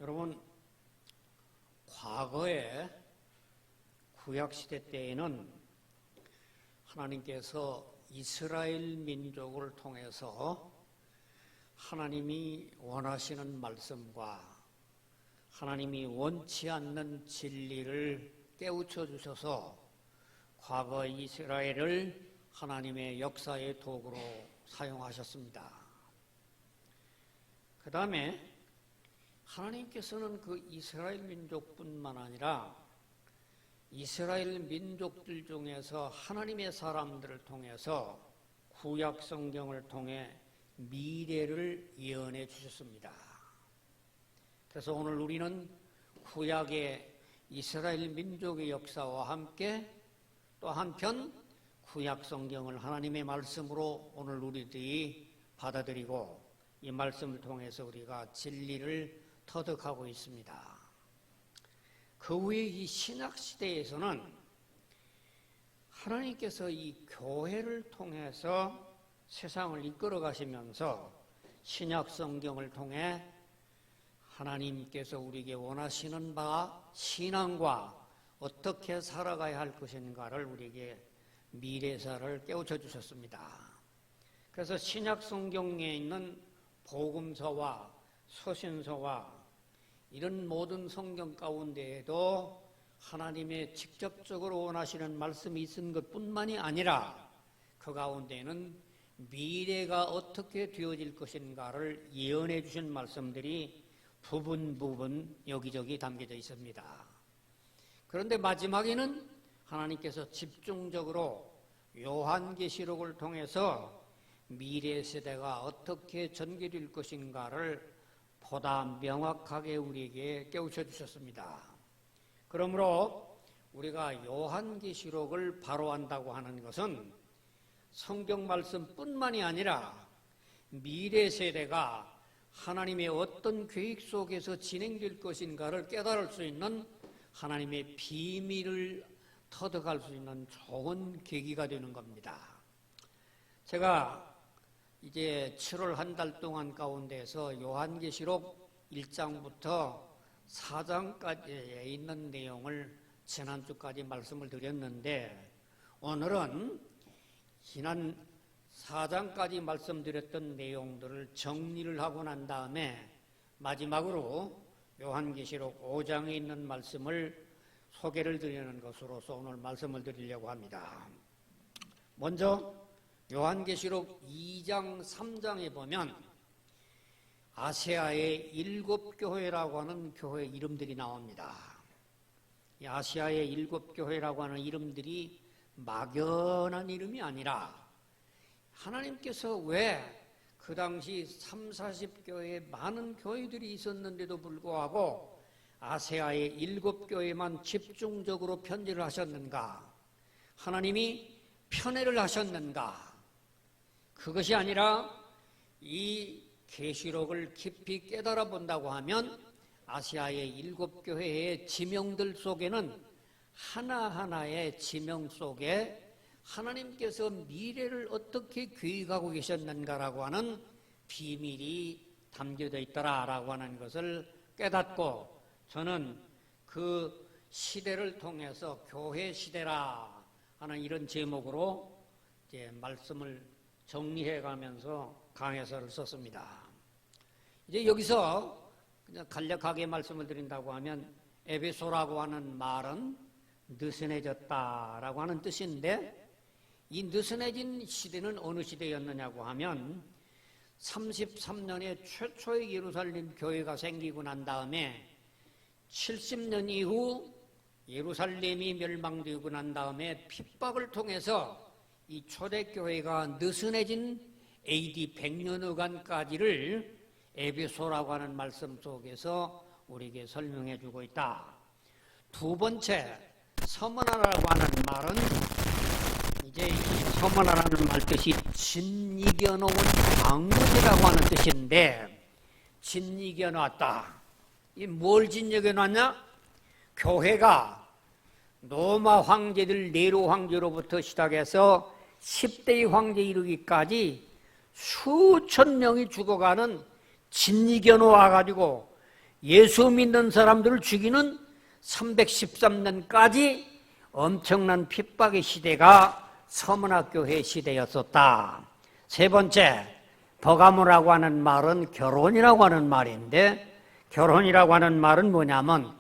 여러분, 과거에 구약시대 때에는 하나님께서 이스라엘 민족을 통해서 하나님이 원하시는 말씀과 하나님이 원치 않는 진리를 깨우쳐 주셔서 과거 이스라엘을 하나님의 역사의 도구로 사용하셨습니다. 그 다음에 하나님께서는 그 이스라엘 민족뿐만 아니라 이스라엘 민족들 중에서 하나님의 사람들을 통해서 구약 성경을 통해 미래를 예언해 주셨습니다. 그래서 오늘 우리는 구약의 이스라엘 민족의 역사와 함께 또 한편 구약 성경을 하나님의 말씀으로 오늘 우리들이 받아들이고 이 말씀을 통해서 우리가 진리를 터득하고 있습니다. 그 후에 이 신약시대에서는 하나님께서 이 교회를 통해서 세상을 이끌어 가시면서 신약성경을 통해 하나님께서 우리에게 원하시는 바 신앙과 어떻게 살아가야 할 것인가를 우리에게 미래사를 깨우쳐 주셨습니다. 그래서 신약성경에 있는 복음서와 서신서와 이런 모든 성경 가운데에도 하나님의 직접적으로 원하시는 말씀이 있은 것뿐만이 아니라 그 가운데에는 미래가 어떻게 되어질 것인가를 예언해 주신 말씀들이 부분 여기저기 담겨져 있습니다. 그런데 마지막에는 하나님께서 집중적으로 요한계시록을 통해서 미래 세대가 어떻게 전개될 것인가를 보다 명확하게 우리에게 깨우쳐 주셨습니다. 그러므로 우리가 요한계시록을 바로 안다고 하는 것은 성경 말씀뿐만이 아니라 미래 세대가 하나님의 어떤 계획 속에서 진행될 것인가를 깨달을 수 있는 하나님의 비밀을 터득할 수 있는 좋은 계기가 되는 겁니다. 제가 이제 7월 한 달 동안 가운데서 요한계시록 1장부터 4장까지에 있는 내용을 지난주까지 말씀을 드렸는데 오늘은 지난 4장까지 말씀드렸던 내용들을 정리를 하고 난 다음에 마지막으로 요한계시록 5장에 있는 말씀을 소개를 드리는 것으로서 오늘 말씀을 드리려고 합니다. 먼저 요한계시록 2장, 3장에 보면 아시아의 7교회라고 하는 교회 이름들이 나옵니다. 이 아시아의 7교회라고 하는 이름들이 막연한 이름이 아니라 하나님께서 왜 그 당시 30-40교회에 많은 교회들이 있었는데도 불구하고 아시아의 7교회만 집중적으로 편지를 하셨는가? 하나님이 편애를 하셨는가? 그것이 아니라 이 계시록을 깊이 깨달아 본다고 하면 아시아의 7교회의 지명들 속에는 하나하나의 지명 속에 하나님께서 미래를 어떻게 계획하고 계셨는가라고 하는 비밀이 담겨져 있더라라고 하는 것을 깨닫고 저는 그 시대를 통해서 교회 시대라 하는 이런 제목으로 이제 말씀을 정리해 가면서 강해서를 썼습니다. 이제 여기서 그냥 간략하게 말씀을 드린다고 하면 에베소라고 하는 말은 느슨해졌다라고 하는 뜻인데 이 느슨해진 시대는 어느 시대였느냐고 하면 33년에 최초의 예루살렘 교회가 생기고 난 다음에 70년 이후 예루살렘이 멸망되고 난 다음에 핍박을 통해서 이 초대교회가 느슨해진 AD 100년여간까지를 에베소라고 하는 말씀 속에서 우리에게 설명해 주고 있다. 두 번째, 서머나라고 하는 말은 이제 이 서머나라는 말 뜻이 진이겨놓은 방문이라고 하는 뜻인데 진이겨놨다. 이 뭘 진이겨놨냐? 교회가 로마 황제들 네로 황제로부터 시작해서 10대의 황제 이르기까지 수천 명이 죽어가는 진이겨 놓아가지고 예수 믿는 사람들을 죽이는 313년까지 엄청난 핍박의 시대가 서문학교회 시대였었다. 세 번째, 버가모라고 하는 말은 결혼이라고 하는 말인데, 결혼이라고 하는 말은 뭐냐면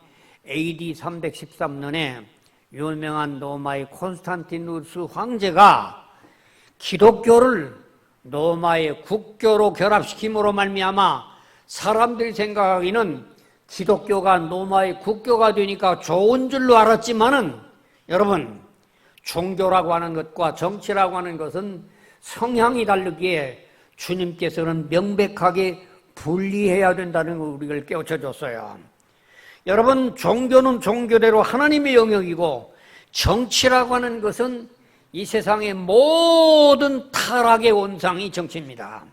AD 313년에 유명한 로마의 콘스탄티누스 황제가 기독교를 로마의 국교로 결합시킴으로 말미암아 사람들이 생각하기는 기독교가 로마의 국교가 되니까 좋은 줄로 알았지만은, 여러분, 종교라고 하는 것과 정치라고 하는 것은 성향이 다르기에 주님께서는 명백하게 분리해야 된다는 걸 우리를 깨우쳐 줬어요. 여러분, 종교는 종교대로 하나님의 영역이고, 정치라고 하는 것은 이 세상의 모든 타락의 원상이 정치입니다.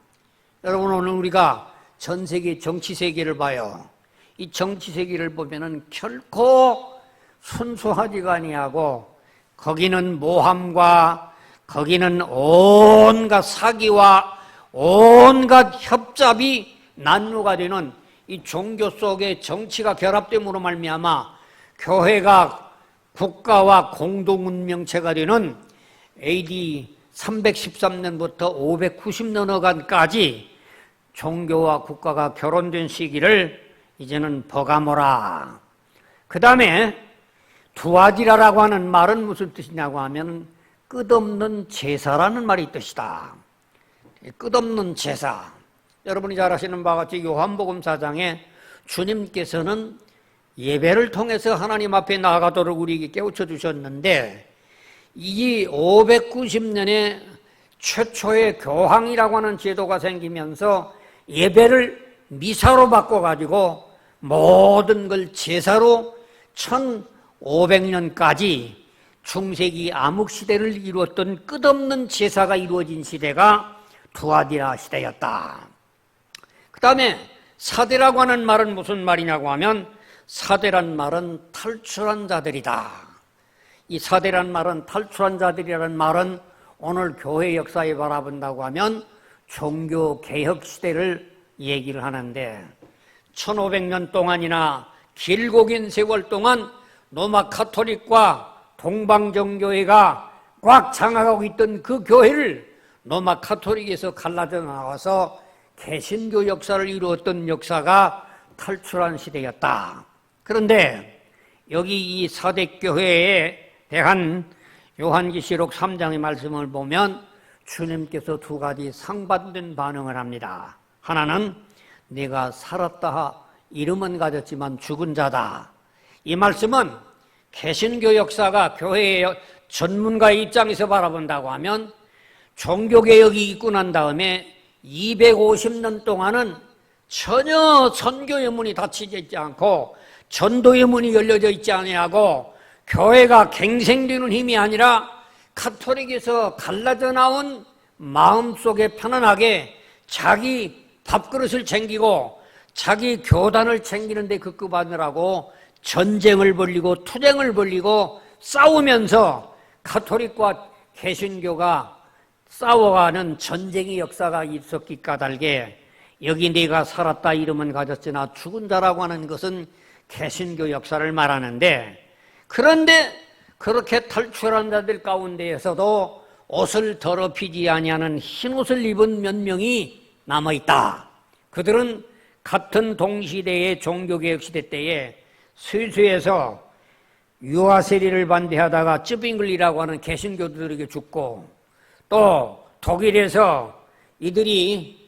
여러분, 오늘 우리가 전 세계 정치 세계를 봐요. 이 정치 세계를 보면은 결코 순수하지가 아니하고, 거기는 모함과, 거기는 온갖 사기와 온갖 협잡이 난무가 되는 이 종교 속에 정치가 결합됨으로 말미암아 교회가 국가와 공동운명체가 되는 AD 313년부터 590년간까지 종교와 국가가 결혼된 시기를 이제는 버가모라. 그 다음에 두아디라라고 하는 말은 무슨 뜻이냐고 하면 끝없는 제사라는 말이 뜻이다. 끝없는 제사. 여러분이 잘 아시는 바와 같이 요한복음 4장에 주님께서는 예배를 통해서 하나님 앞에 나아가도록 우리에게 깨우쳐 주셨는데, 이 590년에 최초의 교황이라고 하는 제도가 생기면서 예배를 미사로 바꿔가지고 모든 걸 제사로 1500년까지 중세기 암흑시대를 이루었던 끝없는 제사가 이루어진 시대가 두아디라 시대였다. 그 다음에 사대라고 하는 말은 무슨 말이냐고 하면, 사대란 말은 탈출한 자들이다. 이 사대란 말은, 탈출한 자들이라는 말은 오늘 교회 역사에 바라본다고 하면 종교개혁 시대를 얘기를 하는데, 1500년 동안이나 길고 긴 세월 동안 로마 카톨릭과 동방정교회가 꽉 장악하고 있던 그 교회를 로마 카톨릭에서 갈라져 나와서 개신교 역사를 이루었던 역사가 탈출한 시대였다. 그런데 여기 이 사대교회에 대한 요한계시록 3장의 말씀을 보면 주님께서 두 가지 상반된 반응을 합니다. 하나는 네가 살았다, 이름은 가졌지만 죽은 자다. 이 말씀은 개신교 역사가 교회의 전문가의 입장에서 바라본다고 하면 종교개혁이 있고 난 다음에 250년 동안은 전혀 선교의 문이 닫히지 있지 않고 전도의 문이 열려져 있지 아니하고 교회가 갱생되는 힘이 아니라 카톨릭에서 갈라져 나온 마음속에 편안하게 자기 밥그릇을 챙기고 자기 교단을 챙기는 데 급급하느라고 전쟁을 벌이고 투쟁을 벌이고 싸우면서 카톨릭과 개신교가 싸워가는 전쟁의 역사가 있었기 까닭에 여기 네가 살았다 이름은 가졌으나 죽은 자라고 하는 것은 개신교 역사를 말하는데, 그런데 그렇게 탈출한 자들 가운데에서도 옷을 더럽히지 아니하는 흰옷을 입은 몇 명이 남아있다. 그들은 같은 동시대의 종교개혁 시대 때에 스위스에서 유아세리를 반대하다가 쯔빙글리라고 하는 개신교들에게 죽고, 또 독일에서 이들이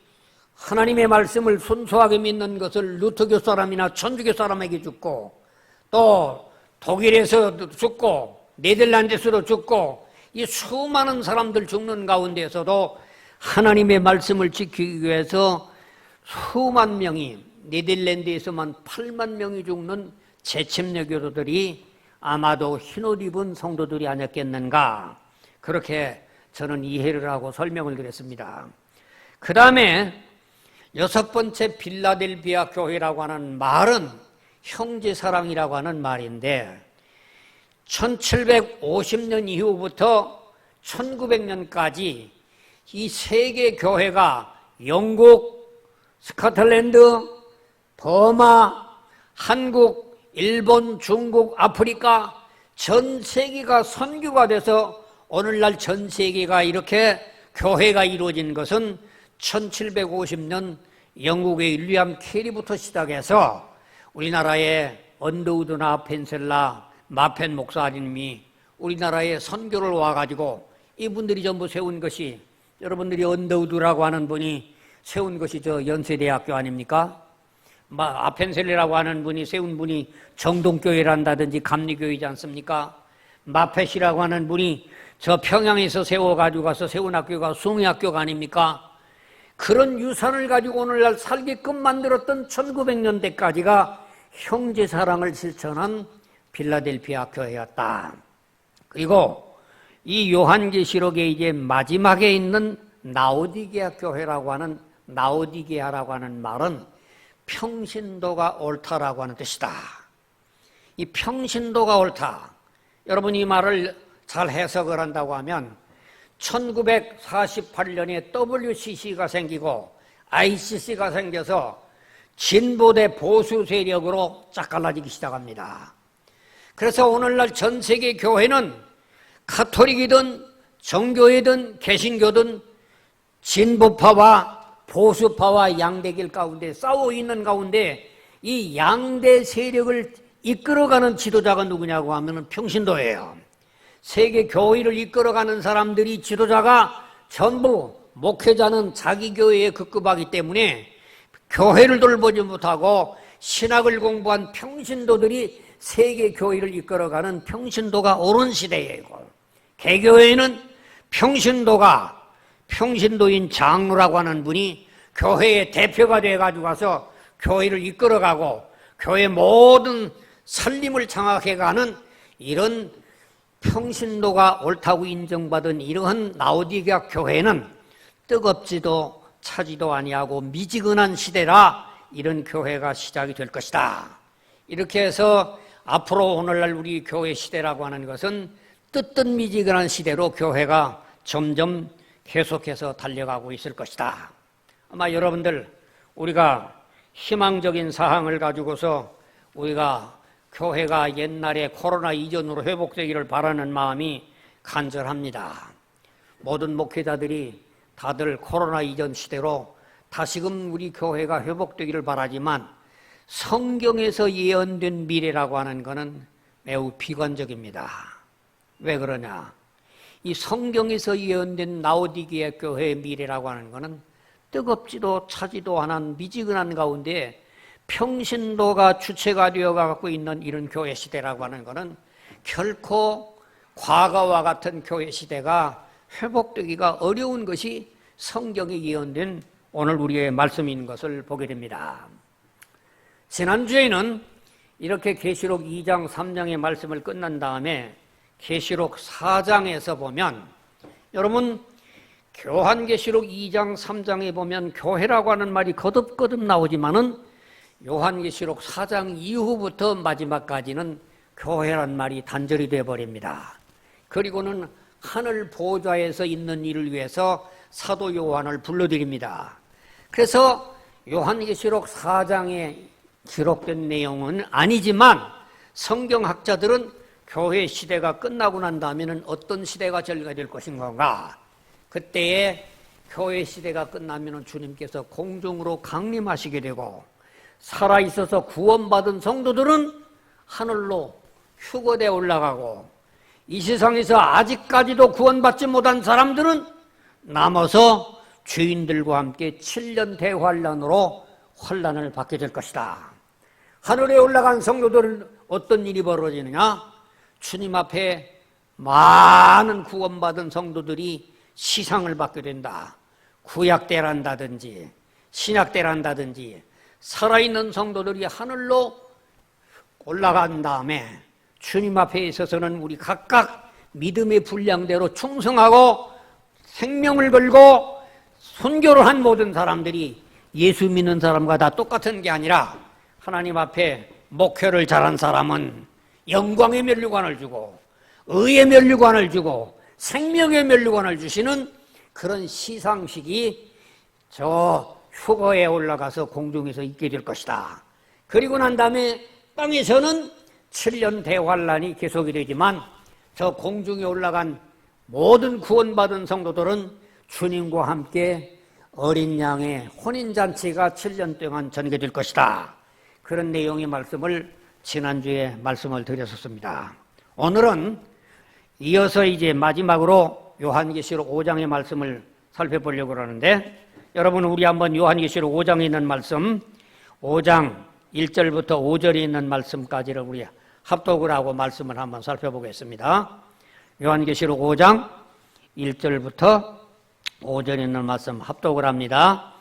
하나님의 말씀을 순수하게 믿는 것을 루터교 사람이나 천주교 사람에게 죽고, 또 독일에서 죽고 네덜란드에서도 죽고, 이 수많은 사람들 죽는 가운데서도 하나님의 말씀을 지키기 위해서 수만 명이, 네덜란드에서만 8만 명이 죽는 재침례 교도들이 아마도 흰옷 입은 성도들이 아니었겠는가, 그렇게 저는 이해를 하고 설명을 드렸습니다. 그 다음에 여섯 번째 빌라델비아 교회라고 하는 말은 형제사랑이라고 하는 말인데, 1750년 이후부터 1900년까지 이 세계 교회가 영국, 스코틀랜드, 버마, 한국, 일본, 중국, 아프리카 전 세계가 선교가 돼서 오늘날 전 세계가 이렇게 교회가 이루어진 것은 1750년 영국의 윌리엄 캐리부터 시작해서 우리나라의 언더우드나 펜셀라, 마펜 목사님이 우리나라에 선교를 와가지고 이분들이 전부 세운 것이, 여러분들이 언더우드라고 하는 분이 세운 것이 저 연세대학교 아닙니까? 아펜셀레라고 하는 분이 세운 분이 정동교회란다든지 감리교회이지 않습니까? 마펫이라고 하는 분이 저 평양에서 세워가지고 가서 세운 학교가 숭의학교가 아닙니까? 그런 유산을 가지고 오늘날 살게끔 만들었던 1900년대까지가 형제사랑을 실천한 필라델피아 교회였다. 그리고 이 요한계시록의 이제 마지막에 있는 라오디게아 교회라고 하는, 라오디게아라고 하는 말은 평신도가 옳다라고 하는 뜻이다. 이 평신도가 옳다. 여러분 이 말을 잘 해석을 한다고 하면 1948년에 WCC가 생기고 ICC가 생겨서 진보 대 보수 세력으로 짝 갈라지기 시작합니다. 그래서 오늘날 전 세계 교회는 가톨릭이든 정교회든 개신교든 진보파와 보수파와 양대길 가운데 싸워 있는 가운데 이 양대 세력을 이끌어가는 지도자가 누구냐고 하면 평신도예요. 세계 교회를 이끌어가는 사람들이 지도자가 전부 목회자는 자기 교회에 급급하기 때문에 교회를 돌보지 못하고 신학을 공부한 평신도들이 세계 교회를 이끌어가는 평신도가 옳은 시대예요. 개교회는 평신도인 장로라고 하는 분이 교회의 대표가 되어가지고 가서 교회를 이끌어가고 교회 모든 살림을 장악해가는 이런 평신도가 옳다고 인정받은 이러한 라오디게아 교회는 뜨겁지도 차지도 아니하고 미지근한 시대라 이런 교회가 시작이 될 것이다. 이렇게 해서 앞으로 오늘날 우리 교회 시대라고 하는 것은 뜨뜻미지근한 시대로 교회가 점점 계속해서 달려가고 있을 것이다. 아마 여러분들 우리가 희망적인 사항을 가지고서 우리가 교회가 옛날에 코로나 이전으로 회복되기를 바라는 마음이 간절합니다. 모든 목회자들이 다들 코로나 이전 시대로 다시금 우리 교회가 회복되기를 바라지만 성경에서 예언된 미래라고 하는 것은 매우 비관적입니다. 왜 그러냐? 이 성경에서 예언된 라오디게아 교회의 미래라고 하는 것은 뜨겁지도 차지도 않은 미지근한 가운데 평신도가 주체가 되어 갖고 있는 이런 교회 시대라고 하는 것은 결코 과거와 같은 교회 시대가 회복되기가 어려운 것이 성경에 예언된 오늘 우리의 말씀인 것을 보게 됩니다. 지난주에는 이렇게 계시록 2장 3장의 말씀을 끝난 다음에 계시록 4장에서 보면, 여러분 요한계시록 2장 3장에 보면 교회라고 하는 말이 거듭거듭 나오지만은 요한계시록 4장 이후부터 마지막까지는 교회란 말이 단절이 되어버립니다. 그리고는 하늘 보좌에서 있는 일을 위해서 사도 요한을 불러드립니다. 그래서 요한계시록 4장에 기록된 내용은 아니지만 성경학자들은 교회 시대가 끝나고 난 다음에는 어떤 시대가 전개가 될 것인가, 그때에 교회 시대가 끝나면 주님께서 공중으로 강림하시게 되고 살아있어서 구원받은 성도들은 하늘로 휴거되어 올라가고 이 세상에서 아직까지도 구원받지 못한 사람들은 남아서 주인들과 함께 7년 대환란으로 환란을 받게 될 것이다. 하늘에 올라간 성도들은 어떤 일이 벌어지느냐? 주님 앞에 많은 구원받은 성도들이 시상을 받게 된다. 구약대란다든지 신약대란다든지 살아있는 성도들이 하늘로 올라간 다음에 주님 앞에 있어서는 우리 각각 믿음의 분량대로 충성하고 생명을 걸고 순교를 한 모든 사람들이 예수 믿는 사람과 다 똑같은 게 아니라 하나님 앞에 목회를 잘한 사람은 영광의 면류관을 주고 의의 면류관을 주고 생명의 면류관을 주시는 그런 시상식이 저 휴거에 올라가서 공중에서 있게 될 것이다. 그리고 난 다음에 땅에서는 7년 대환란이 계속이 되지만 저 공중에 올라간 모든 구원받은 성도들은 주님과 함께 어린 양의 혼인잔치가 7년 동안 전개될 것이다. 그런 내용의 말씀을 지난주에 말씀을 드렸었습니다. 오늘은 이어서 이제 마지막으로 요한계시록 5장의 말씀을 살펴보려고 하는데, 여러분 우리 한번 요한계시록 5장에 있는 말씀, 5장 1절부터 5절에 있는 말씀까지를 우리 합독을 하고 말씀을 한번 살펴보겠습니다. 요한계시록 5장 1절부터 5절에 있는 말씀 합독을 합니다.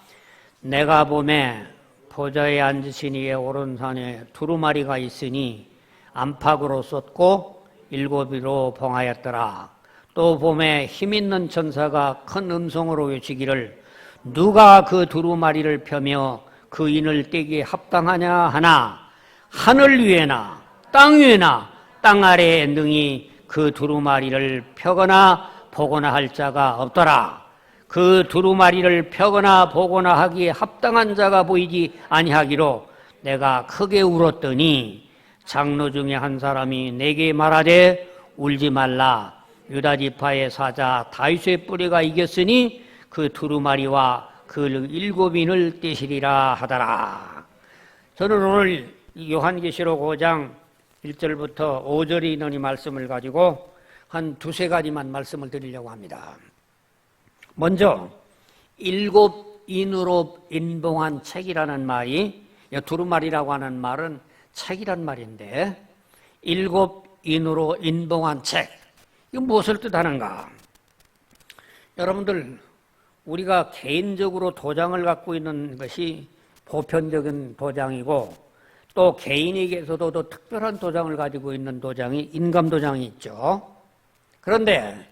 내가 보매 보좌에 앉으신 이의 오른손에 두루마리가 있으니 안팎으로 쏟고 7위로 봉하였더라. 또 보매 힘있는 천사가 큰 음성으로 외치기를 누가 그 두루마리를 펴며 그 인을 떼기에 합당하냐 하나 하늘 위에나 땅 위에나 땅 아래에 능히 그 두루마리를 펴거나 보거나 할 자가 없더라. 그 두루마리를 펴거나 보거나 하기에 합당한 자가 보이지 아니하기로 내가 크게 울었더니 장로 중에 한 사람이 내게 말하되 울지 말라. 유다 지파의 사자 다윗의 뿌리가 이겼으니 그 두루마리와 그 7인을 떼시리라 하더라. 저는 오늘 요한계시록 5장 1절부터 5절에 있는 이 말씀을 가지고 한 두세 가지만 말씀을 드리려고 합니다. 먼저 7인으로 인봉한 책이라는 말이, 두루마리라고 하는 말은 책이란 말인데 7인으로 인봉한 책, 이거 무엇을 뜻하는가? 여러분들 우리가 개인적으로 도장을 갖고 있는 것이 보편적인 도장이고 또 개인에게서도 더 특별한 도장을 가지고 있는 도장이 인감도장이 있죠. 그런데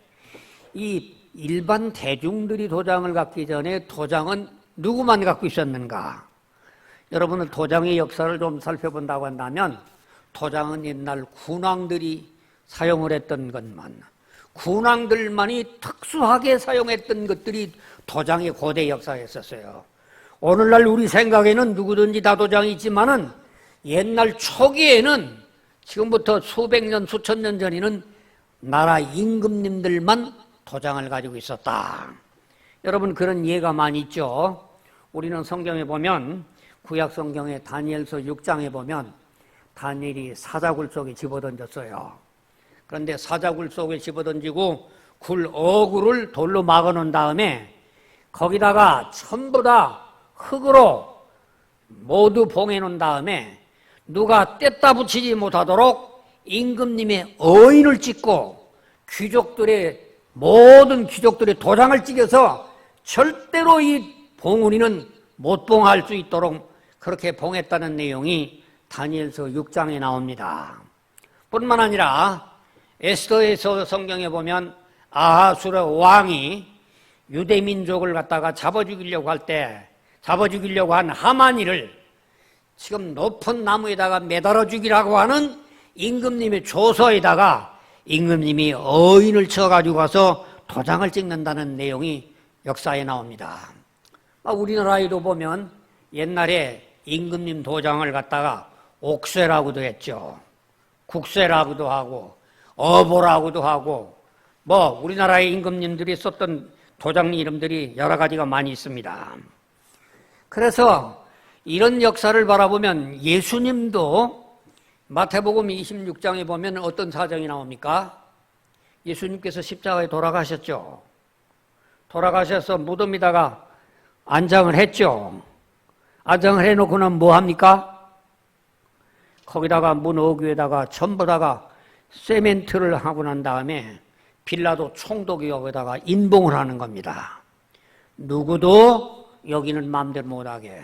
이 일반 대중들이 도장을 갖기 전에 도장은 누구만 갖고 있었는가? 여러분은 도장의 역사를 좀 살펴본다고 한다면 도장은 옛날 군왕들이 사용을 했던 것만, 군왕들만이 특수하게 사용했던 것들이 도장의 고대 역사에 있었어요. 오늘날 우리 생각에는 누구든지 다 도장이 있지만은 옛날 초기에는 지금부터 수백 년, 수천 년 전에는 나라 임금님들만 도장을 가지고 있었다. 여러분 그런 예가 많이 있죠. 우리는 성경에 보면 구약 성경의 다니엘서 6장에 보면 다니엘이 사자굴 속에 집어던졌어요. 그런데 사자굴 속에 집어던지고 굴 어구를 돌로 막아놓은 다음에 거기다가 전부 다 흙으로 모두 봉해놓은 다음에 누가 뗐다 붙이지 못하도록 임금님의 어인을 찍고 모든 귀족들의 도장을 찍어서 절대로 이 봉우리는 못 봉할 수 있도록 그렇게 봉했다는 내용이 다니엘서 6장에 나옵니다. 뿐만 아니라 에스더에서 성경에 보면 아하수르 왕이 유대민족을 갖다가 잡아죽이려고 한 하만이를 지금 높은 나무에다가 매달아 죽이라고 하는 임금님의 조서에다가 임금님이 어인을 쳐가지고 가서 도장을 찍는다는 내용이 역사에 나옵니다. 우리나라에도 보면 옛날에 임금님 도장을 갖다가 옥쇠라고도 했죠. 국쇠라고도 하고 어보라고도 하고 우리나라의 임금님들이 썼던 도장 이름들이 여러 가지가 많이 있습니다. 그래서 이런 역사를 바라보면 예수님도 마태복음 26장에 보면 어떤 사정이 나옵니까? 예수님께서 십자가에 돌아가셨죠. 돌아가셔서 무덤에다가 안장을 했죠. 안장을 해놓고는 뭐 합니까? 거기다가 문 어귀에다가 전부 다가 세멘트를 하고 난 다음에 빌라도 총독이 여기다가 인봉을 하는 겁니다. 누구도 여기는 마음대로 못하게.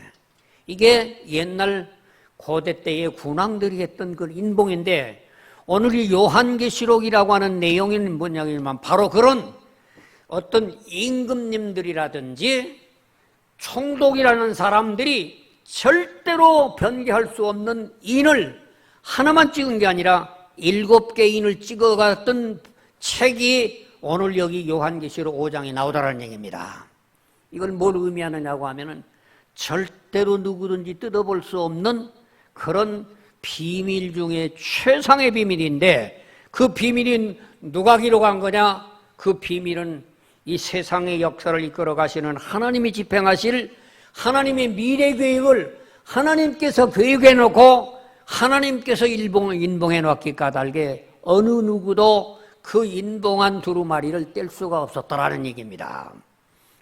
이게 옛날 고대 때의 군왕들이 했던 그 인봉인데, 오늘 이 요한계시록이라고 하는 내용은 뭐냐면 바로 그런 어떤 임금님들이라든지 총독이라는 사람들이 절대로 변개할 수 없는 인을 하나만 찍은 게 아니라 7개 인을 찍어갔던 책이 오늘 여기 요한계시록 5장에 나오더라는 얘기입니다. 이걸 뭘 의미하느냐고 하면은 절대로 누구든지 뜯어볼 수 없는 그런 비밀 중에 최상의 비밀인데, 그 비밀이 누가 기록한 거냐? 그 비밀은 이 세상의 역사를 이끌어 가시는 하나님이 집행하실 하나님의 미래 계획을 하나님께서 계획해 놓고 하나님께서 인봉해 놓았기 까닭에 어느 누구도 그 인봉한 두루마리를 뗄 수가 없었더라는 얘기입니다.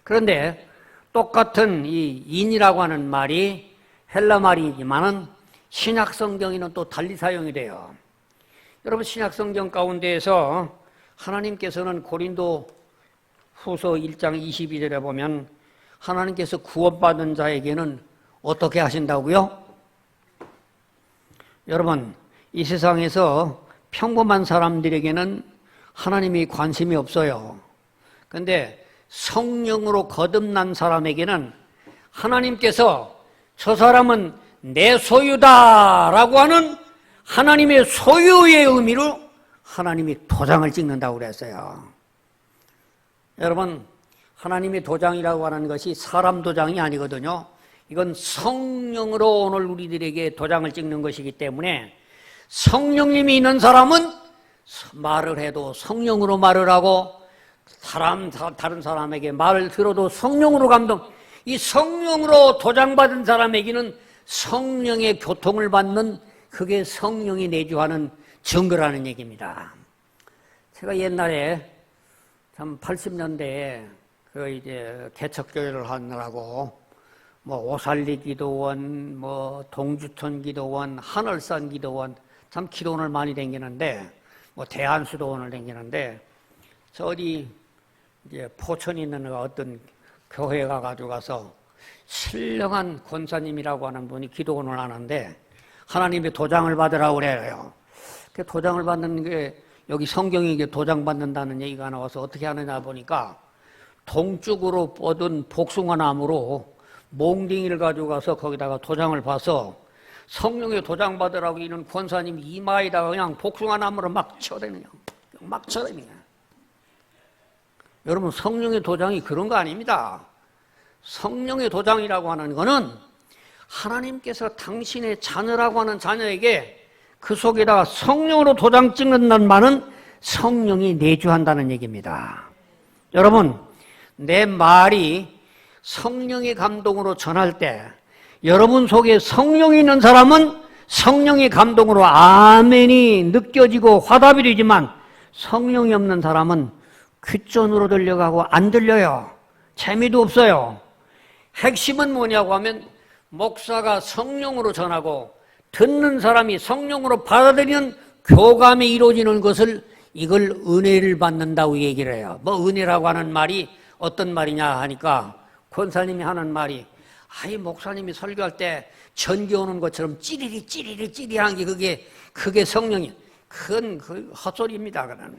그런데 똑같은 이 인이라고 하는 말이 헬라 말이지만은 신약 성경에는 또 달리 사용이 돼요. 여러분, 신약 성경 가운데에서 하나님께서는 고린도 후서 1장 22절에 보면 하나님께서 구원받은 자에게는 어떻게 하신다고요? 여러분, 이 세상에서 평범한 사람들에게는 하나님이 관심이 없어요. 그런데 성령으로 거듭난 사람에게는 하나님께서 저 사람은 내 소유다라고 하는 하나님의 소유의 의미로 하나님이 도장을 찍는다고 그랬어요. 여러분, 하나님의 도장이라고 하는 것이 사람 도장이 아니거든요. 이건 성령으로 오늘 우리들에게 도장을 찍는 것이기 때문에 성령님이 있는 사람은 말을 해도 성령으로 말을 하고 다른 사람에게 말을 들어도 성령으로 이 성령으로 도장받은 사람에게는 성령의 교통을 받는, 그게 성령이 내주하는 증거라는 얘기입니다. 제가 옛날에 참 80년대에 그 이제 개척교회를 하느라고 오살리 기도원, 동주천 기도원, 하늘산 기도원, 참 기도원을 많이 다니는데, 대한수도원을 다니는데, 저 어디 이제 포천에 있는 어떤 교회에 가가지고 가서 신령한 권사님이라고 하는 분이 기도원을 하는데 하나님의 도장을 받으라고 그래요. 그 도장을 받는 게, 여기 성경에 이게 도장 받는다는 얘기가 나와서 어떻게 하느냐 보니까 동쪽으로 뻗은 복숭아 나무로 몽둥이를 가지고 가서 거기다가 도장을 봐서 성령의 도장 받으라고 이는 권사님 이마에다가 그냥 복숭아 나무로 막 쳐대는, 막 쳐대는. 여러분, 성령의 도장이 그런 거 아닙니다. 성령의 도장이라고 하는 거는 하나님께서 당신의 자녀라고 하는 자녀에게 그 속에다가 성령으로 도장 찍는다는 말은 성령이 내주한다는 얘기입니다. 여러분, 내 말이 성령의 감동으로 전할 때 여러분 속에 성령이 있는 사람은 성령의 감동으로 아멘이 느껴지고 화답이 되지만 성령이 없는 사람은 귓전으로 들려가고 안 들려요. 재미도 없어요. 핵심은 뭐냐고 하면 목사가 성령으로 전하고 듣는 사람이 성령으로 받아들이는 교감이 이루어지는 것을, 이걸 은혜를 받는다고 얘기를 해요. 은혜라고 하는 말이 어떤 말이냐 하니까 권사님이 하는 말이, 목사님이 설교할 때 전기 오는 것처럼 찌리한 게 그게 성령이, 그건 헛소리입니다. 그건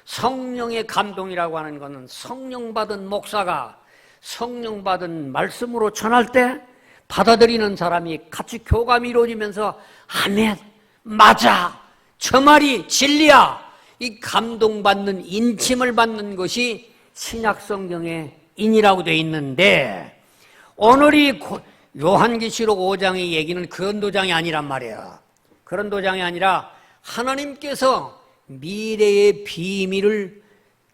성령의 감동이라고 하는 것은 성령 받은 목사가 성령 받은 말씀으로 전할 때 받아들이는 사람이 같이 교감이 이루어지면서 아멘, 맞아, 저 말이 진리야, 이 감동받는, 인침을 받는 것이 신약 성경의 인이라고 되어 있는데, 오늘이 요한계시록 5장의 얘기는 그런 도장이 아니란 말이에요. 그런 도장이 아니라 하나님께서 미래의 비밀을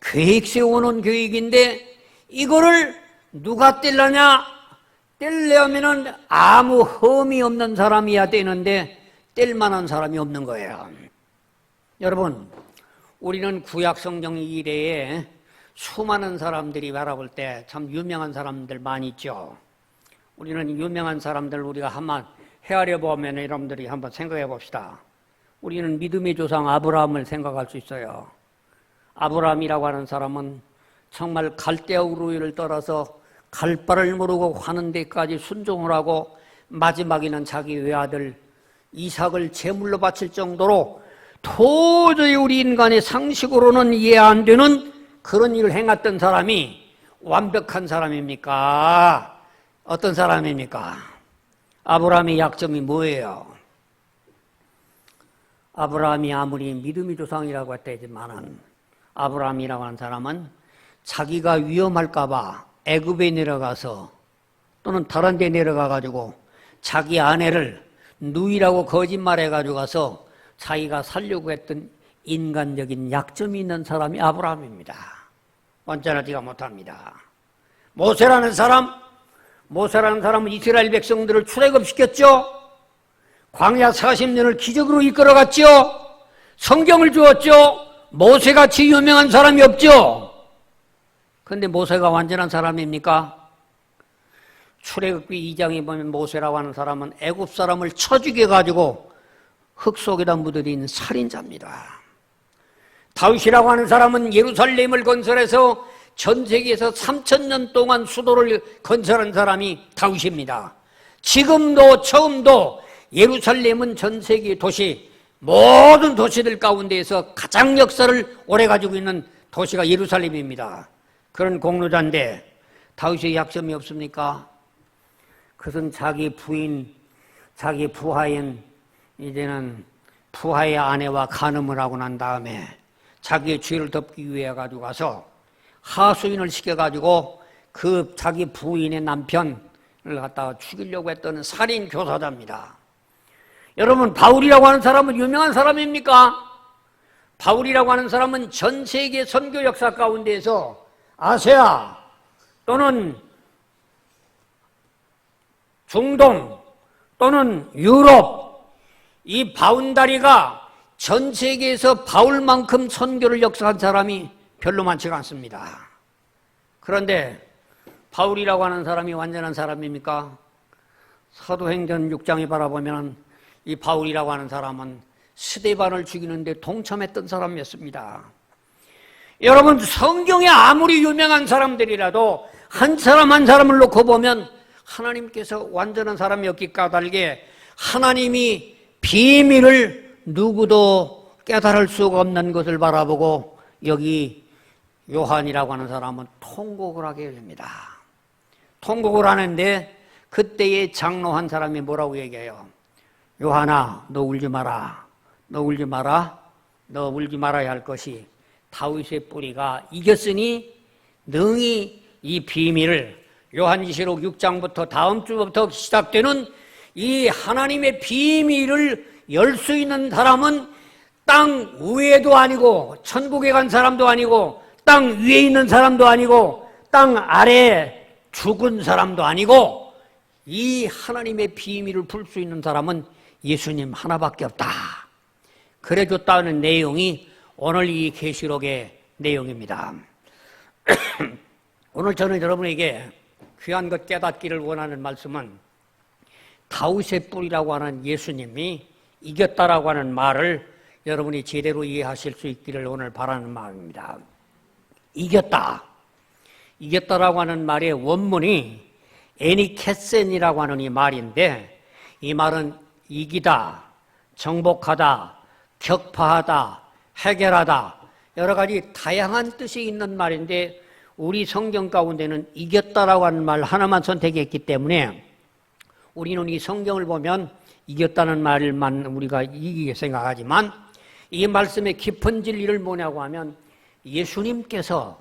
계획 세우는 계획인데, 이거를 누가 뗄라냐? 떼려면은 아무 흠이 없는 사람이야 되는데 뗄 만한 사람이 없는 거예요. 여러분, 우리는 구약 성경 이래에 수많은 사람들이 바라볼 때 참 유명한 사람들 많이 있죠. 우리는 유명한 사람들 우리가 한번 헤아려 보면 여러분들이 한번 생각해 봅시다. 우리는 믿음의 조상 아브라함을 생각할 수 있어요. 아브라함이라고 하는 사람은 정말 갈대아 우르를 떠나서 갈 바를 모르고 가는 데까지 순종을 하고 마지막에는 자기 외아들 이삭을 제물로 바칠 정도로 도저히 우리 인간의 상식으로는 이해 안 되는 그런 일을 행했던 사람이 완벽한 사람입니까? 어떤 사람입니까? 아브라함의 약점이 뭐예요? 아브라함이 아무리 믿음의 조상이라고 했다지만은 아브라함이라고 하는 사람은 자기가 위험할까 봐 애굽에 내려가서 또는 다른 데 내려가 가지고 자기 아내를 누이라고 거짓말해가지고 가서 자기가 살려고 했던 인간적인 약점이 있는 사람이 아브라함입니다. 완전하지가 못합니다. 모세라는 사람은 이스라엘 백성들을 출애굽시켰죠. 광야 40년을 기적으로 이끌어갔죠. 성경을 주었죠. 모세같이 유명한 사람이 없죠. 그런데 모세가 완전한 사람입니까? 출애굽기 2장에 보면 모세라고 하는 사람은 애굽 사람을 쳐 죽여가지고 흙 속에다 묻어진 살인자입니다. 다윗이라고 하는 사람은 예루살렘을 건설해서 전 세계에서 3000년 동안 수도를 건설한 사람이 다윗입니다. 지금도 처음도 예루살렘은 전 세계 도시, 모든 도시들 가운데에서 가장 역사를 오래 가지고 있는 도시가 예루살렘입니다. 그런 공로자인데 다윗의 약점이 없습니까? 그것은 자기 부인, 자기 부하인, 이제는 부하의 아내와 간음을 하고 난 다음에 자기의 죄를 덮기 위해 가지고 가서 하수인을 시켜가지고 그 자기 부인의 남편을 갖다가 죽이려고 했던 살인 교사자입니다. 여러분, 바울이라고 하는 사람은 유명한 사람입니까? 바울이라고 하는 사람은 전 세계 선교 역사 가운데에서 아시아 또는 중동 또는 유럽, 이 바운다리가 전 세계에서 바울만큼 선교를 역사한 사람이 별로 많지가 않습니다. 그런데 바울이라고 하는 사람이 완전한 사람입니까? 사도행전 6장에 바라보면 이 바울이라고 하는 사람은 스데반을 죽이는데 동참했던 사람이었습니다. 여러분, 성경에 아무리 유명한 사람들이라도 한 사람 한 사람을 놓고 보면 하나님께서 완전한 사람이었기 까닭에 하나님이 비밀을 누구도 깨달을 수가 없는 것을 바라보고 여기 요한이라고 하는 사람은 통곡을 하게 됩니다. 통곡을 하는데 그때의 장로 한 사람이 뭐라고 얘기해요? 요한아, 너 울지 마라. 너 울지 마라. 너 울지 말아야 할 것이 다윗의 뿌리가 이겼으니 능히 이 비밀을, 요한계시록 6장부터 다음 주부터 시작되는 이 하나님의 비밀을 열 수 있는 사람은 땅 위에도 아니고 천국에 간 사람도 아니고 땅 위에 있는 사람도 아니고 땅 아래에 죽은 사람도 아니고 이 하나님의 비밀을 풀 수 있는 사람은 예수님 하나밖에 없다. 그래 줬다는 내용이 오늘 이 계시록의 내용입니다. 오늘 저는 여러분에게 귀한 것 깨닫기를 원하는 말씀은 다윗의 뿌리라고 하는 예수님이 이겼다라고 하는 말을 여러분이 제대로 이해하실 수 있기를 오늘 바라는 마음입니다. 이겼다. 이겼다라고 하는 말의 원문이 에니케센이라고 하는 이 말인데, 이 말은 이기다, 정복하다, 격파하다, 해결하다, 여러 가지 다양한 뜻이 있는 말인데 우리 성경 가운데는 이겼다라고 하는 말 하나만 선택했기 때문에 우리는 이 성경을 보면 이겼다는 말만 우리가 이기게 생각하지만 이 말씀의 깊은 진리를 뭐냐고 하면 예수님께서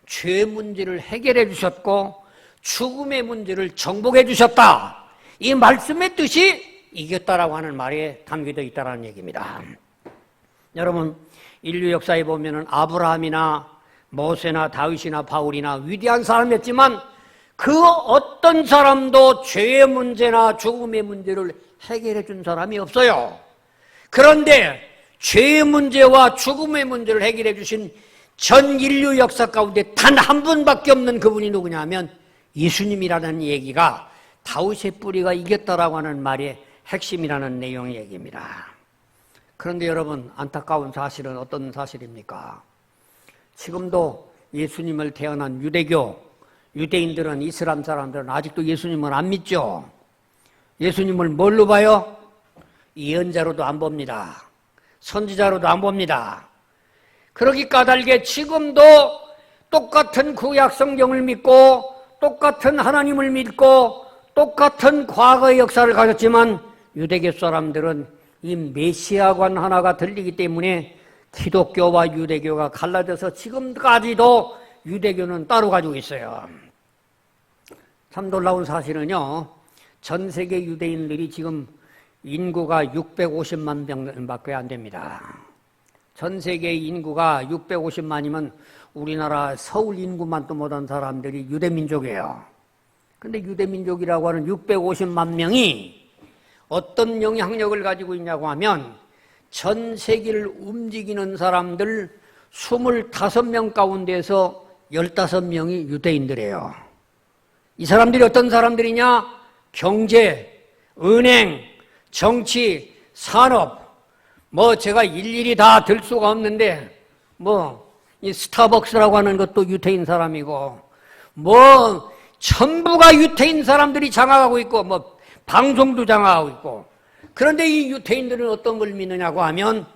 죄 문제를 해결해 주셨고 죽음의 문제를 정복해 주셨다. 이 말씀의 뜻이 이겼다라고 하는 말에 담겨져 있다는 얘기입니다. 여러분, 인류 역사에 보면은 아브라함이나 모세나 다윗이나 바울이나 위대한 사람이었지만 그 어떤 사람도 죄의 문제나 죽음의 문제를 해결해 준 사람이 없어요. 그런데 죄의 문제와 죽음의 문제를 해결해 주신 전 인류 역사 가운데 단 한 분밖에 없는 그분이 누구냐 하면 예수님이라는 얘기가 다윗의 뿌리가 이겼다라고 하는 말의 핵심이라는 내용의 얘기입니다. 그런데 여러분, 안타까운 사실은 어떤 사실입니까? 지금도 예수님을 태어난 유대인들은, 이슬람 사람들은 아직도 예수님을 안 믿죠. 예수님을 뭘로 봐요? 예언자로도 안 봅니다. 선지자로도 안 봅니다. 그러기 까닭에 지금도 똑같은 구약 성경을 믿고 똑같은 하나님을 믿고 똑같은 과거의 역사를 가졌지만 유대교 사람들은 이 메시아관 하나가 들리기 때문에 기독교와 유대교가 갈라져서 지금까지도 유대교는 따로 가지고 있어요. 참 놀라운 사실은요, 전 세계 유대인들이 지금 인구가 650만 명밖에 안 됩니다. 전 세계 인구가 650만이면 우리나라 서울 인구만도 못한 사람들이 유대민족이에요. 근데 유대민족이라고 하는 650만 명이 어떤 영향력을 가지고 있냐고 하면 전 세계를 움직이는 사람들 25명 가운데서 15명이 유대인들이에요. 이 사람들이 어떤 사람들이냐? 경제, 은행, 정치, 산업, 제가 일일이 다 들 수가 없는데, 이 스타벅스라고 하는 것도 유태인 사람이고, 전부가 유태인 사람들이 장악하고 있고, 방송도 장악하고 있고. 그런데 이 유태인들은 어떤 걸 믿느냐고 하면,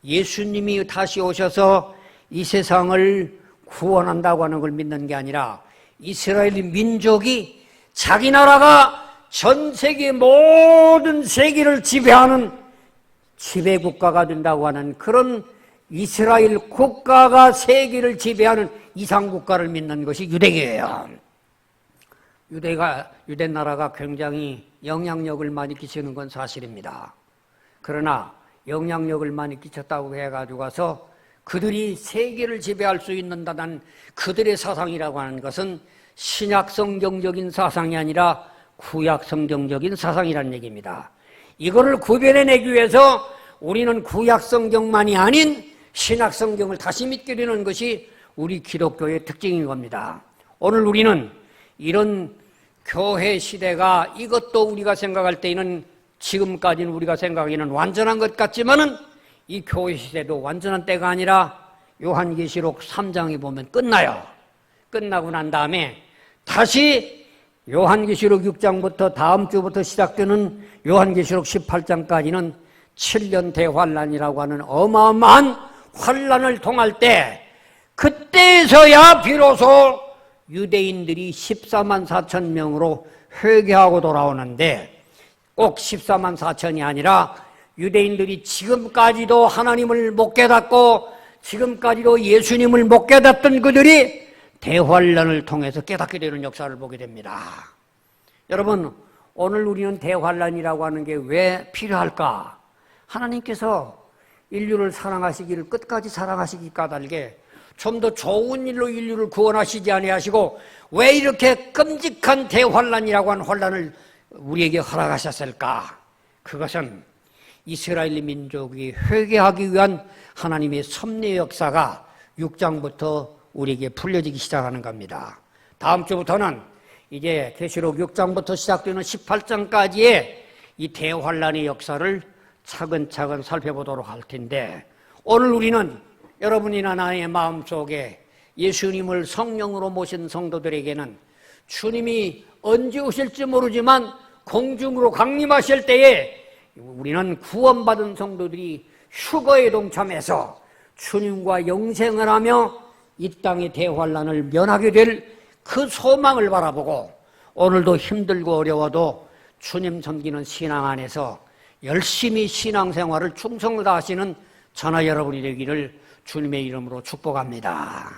예수님이 다시 오셔서 이 세상을 구원한다고 하는 걸 믿는 게 아니라, 이스라엘 민족이 자기 나라가 전 세계 모든 세계를 지배하는 지배국가가 된다고 하는 그런 이스라엘 국가가 세계를 지배하는 이상국가를 믿는 것이 유대교예요. 유대 나라가 굉장히 영향력을 많이 끼치는 건 사실입니다. 그러나 영향력을 많이 끼쳤다고 해가지고 가서 그들이 세계를 지배할 수 있는다는 그들의 사상이라고 하는 것은 신약성경적인 사상이 아니라 구약성경적인 사상이라는 얘기입니다. 이거를 구별해내기 위해서 우리는 구약성경만이 아닌 신약성경을 다시 믿게 되는 것이 우리 기독교의 특징인 겁니다. 오늘 우리는 이런 교회 시대가 이것도 우리가 생각할 때에는 지금까지는 우리가 생각하기는 완전한 것 같지만은 이 교회 시대도 완전한 때가 아니라 요한계시록 3장에 보면 끝나요. 끝나고 난 다음에 다시 요한계시록 6장부터 다음 주부터 시작되는 요한계시록 18장까지는 7년 대환란이라고 하는 어마어마한 환란을 통할 때 그때서야 비로소 유대인들이 14만 4천 명으로 회개하고 돌아오는데 꼭 14만 4천이 아니라 유대인들이 지금까지도 하나님을 못 깨닫고 지금까지도 예수님을 못 깨닫던 그들이 대환란을 통해서 깨닫게 되는 역사를 보게 됩니다. 여러분, 오늘 우리는 대환란이라고 하는 게 왜 필요할까? 하나님께서 인류를 사랑하시기를 끝까지 사랑하시기 까닭에 좀 더 좋은 일로 인류를 구원하시지 아니하시고 왜 이렇게 끔찍한 대환란이라고 하는 환란을 우리에게 허락하셨을까? 그것은 이스라엘 민족이 회개하기 위한 하나님의 섭리의 역사가 6장부터 우리에게 풀려지기 시작하는 겁니다. 다음 주부터는 이제 계시록 6장부터 시작되는 18장까지의 이 대환란의 역사를 차근차근 살펴보도록 할 텐데 오늘 우리는 여러분이나 나의 마음속에 예수님을 성령으로 모신 성도들에게는 주님이 언제 오실지 모르지만 공중으로 강림하실 때에 우리는 구원받은 성도들이 휴거에 동참해서 주님과 영생을 하며 이 땅의 대환란을 면하게 될 그 소망을 바라보고 오늘도 힘들고 어려워도 주님 섬기는 신앙 안에서 열심히 신앙생활을 충성을 다하시는 저나 여러분이 되기를 주님의 이름으로 축복합니다.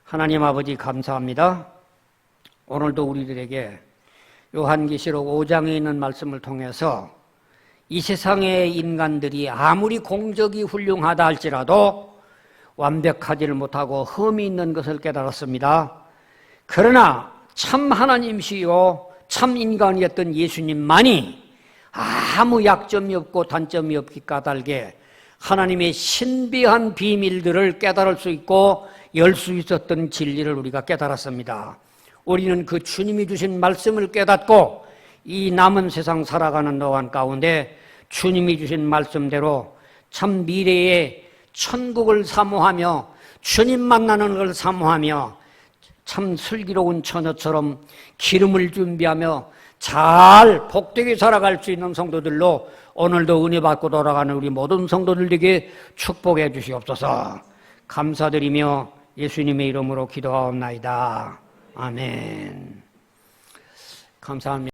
하나님 아버지 감사합니다. 오늘도 우리들에게 요한계시록 5장에 있는 말씀을 통해서 이 세상의 인간들이 아무리 공적이 훌륭하다 할지라도 완벽하지를 못하고 흠이 있는 것을 깨달았습니다. 그러나 참 하나님이시요 참 인간이었던 예수님만이 아무 약점이 없고 단점이 없기 까닭에 하나님의 신비한 비밀들을 깨달을 수 있고 열 수 있었던 진리를 우리가 깨달았습니다. 우리는 그 주님이 주신 말씀을 깨닫고 이 남은 세상 살아가는 동안 가운데 주님이 주신 말씀대로 참 미래의 천국을 사모하며 주님 만나는 걸 사모하며 참 슬기로운 처녀처럼 기름을 준비하며 잘 복되게 살아갈 수 있는 성도들로 오늘도 은혜 받고 돌아가는 우리 모든 성도들에게 축복해 주시옵소서. 감사드리며 예수님의 이름으로 기도하옵나이다. 아멘. 감사합니다.